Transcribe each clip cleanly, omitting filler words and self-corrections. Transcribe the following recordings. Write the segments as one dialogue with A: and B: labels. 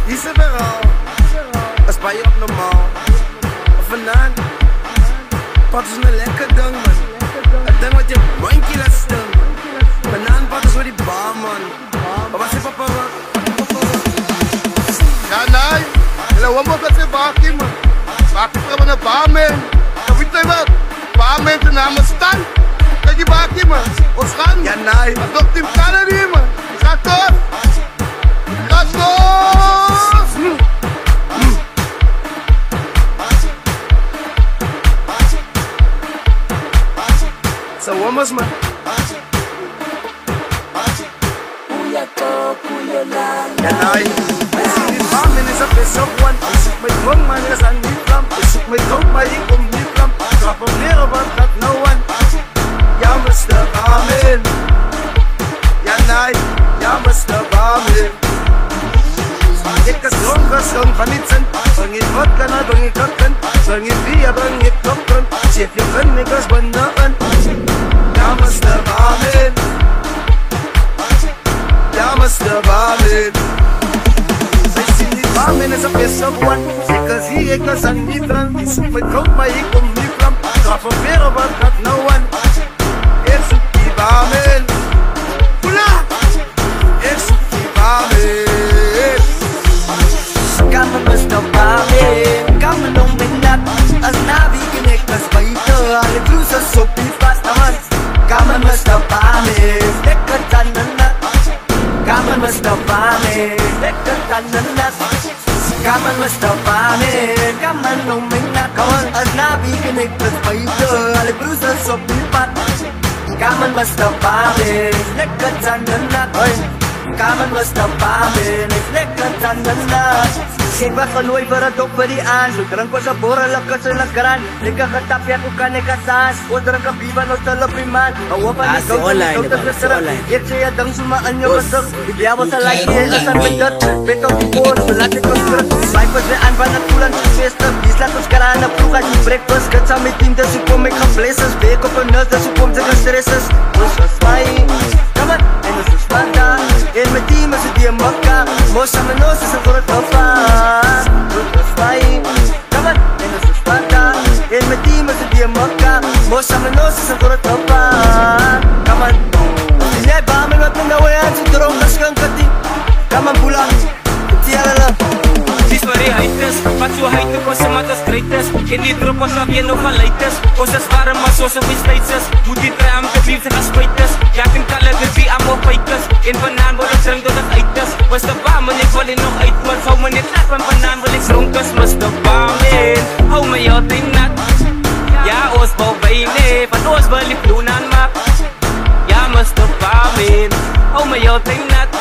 A: Isabel, is bij je op normaal. Vanaan, pat is een lekker ding man. Het ding wat je mondje laat sting. Vanaan pat is voor die bar man. Wat was je papa wat?
B: Ja nee, hele wambo dat ze baki man. Baki is gewoon een barman. Dan weet je wat? Barman zijn naam is Stan. Kijk je baki man, ons gaan.
A: Ja nee.
B: Maar toch Team Kennedy man. Gaat toch? Gaat toch?
A: So womas man. Ja nee. Die barman is een best op one. Ik zoek mijn dronk man, is aan die vlam. Ik zoek mijn dronk maar ik kom die vlam. Trap hem neer op wat dat no one. Ja Mr. Barman. Ja nee. Ja Mr. Barman. Ik is dronk van die zin. Bring je vodka na, bring je kokken. Bring je bier, bring je kokken. Chef je gun, ik is benauwen. Ja Mr. Barman. Ja Mr. Barman. Zij zien die barman is een best op one. Zeker zie ik als aan die drank. Ik zoek mijn kook, maar ik kom niet vlam. Trap hem weer op wat dat no one. Ik zoek die barman. Hola! Ik zoek die barman.
C: Kamu Mr. Barman, kamu nung minat. As nabi kiniktas ba ito? Alip lusa sopi pasta man. Kamu Mr. Barman, dekatan na na. Kamu Mr. Barman, dekatan na na. Kamu Mr. Barman, kamu nung minat. As nabi kiniktas ba ito? Alip lusa sopi pasta. Kamu Mr. Barman, dekatan na na. Kamu Mr. Barman, dekatan na na. Sing ba kaluay para dok barian. Lutrang ko sa bora lakas sa lakaran. Nagkakatapi ako ka nekatas. Utrang kabiban o talapiman. Awa pa ni kau ikaw tagasarap. Yer siya dang sumaan niya masak. Ibiyawa sa lahi niya asar mendat. Beto tipor, malati ko surat. Bypass na anban at tulan sa fiesta. Bisla ko skara na prukas. Breakfast kat sa may tinda supo may kablesas. Beko ko nas na supom sa kastresas. Usas may kaman ay nasusmanda. En may di masudiya maka. Mo sa manos sa kurat pa. Usas may kaman ay nasusmanda. En may di masudiya maka. Mo sa manos sa kurat pa. Kaman Sinyay ba may mapungawayan. Suturong kaskang kati. Kaman pulang Tiara lang
D: Dismare haters, patso hater ko sa matas greatest. Hindi tropa sa piano kalaitas. Osas para masosa with status. Buti try ang kabib sa kaspaitas. Yakin talaga di amo fighters. In banan mo lang sarang doon aitas. Basta ba manit wali no 8 months. How manit lahat man banan wali srongkas. Basta ba men how mayotin nat. Ya os ba bayne patos balip lunan map. Ya basta ba men how mayotin nat.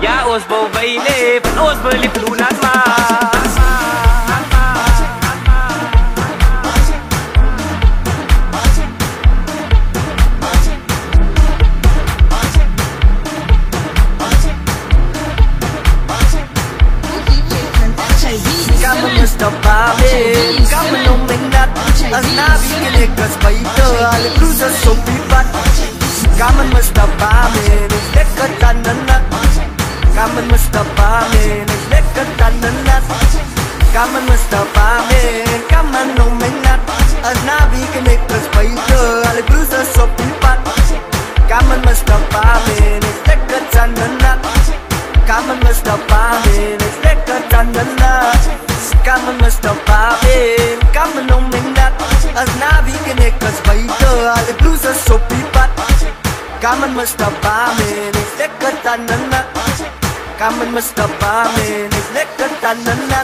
D: Ya os ba bayne patos balip lunan map.
C: Kamu Mr. Barman, kamu nung minat. As nabi kinikas ba ito? Alip lusa sopipat. Kamu Mr. Barman, dekatan na na. Kamu Mr. Barman, dekatan na na. Kamu Mr. Barman, kamu nung minat. As nabi kinikas ba ito? Alip lusa sopipat. Kamu Mr. Barman, dekatan na na. Kamu Mr. Barman, dekatan na na. Kamu Mr. Barman, kamu nung minat. As nabi kinikas ba ito? Alip lusa sopipat. Kamu Mr. Barman, dekatan na na. Kamu Mr. Barman, dekatan na na.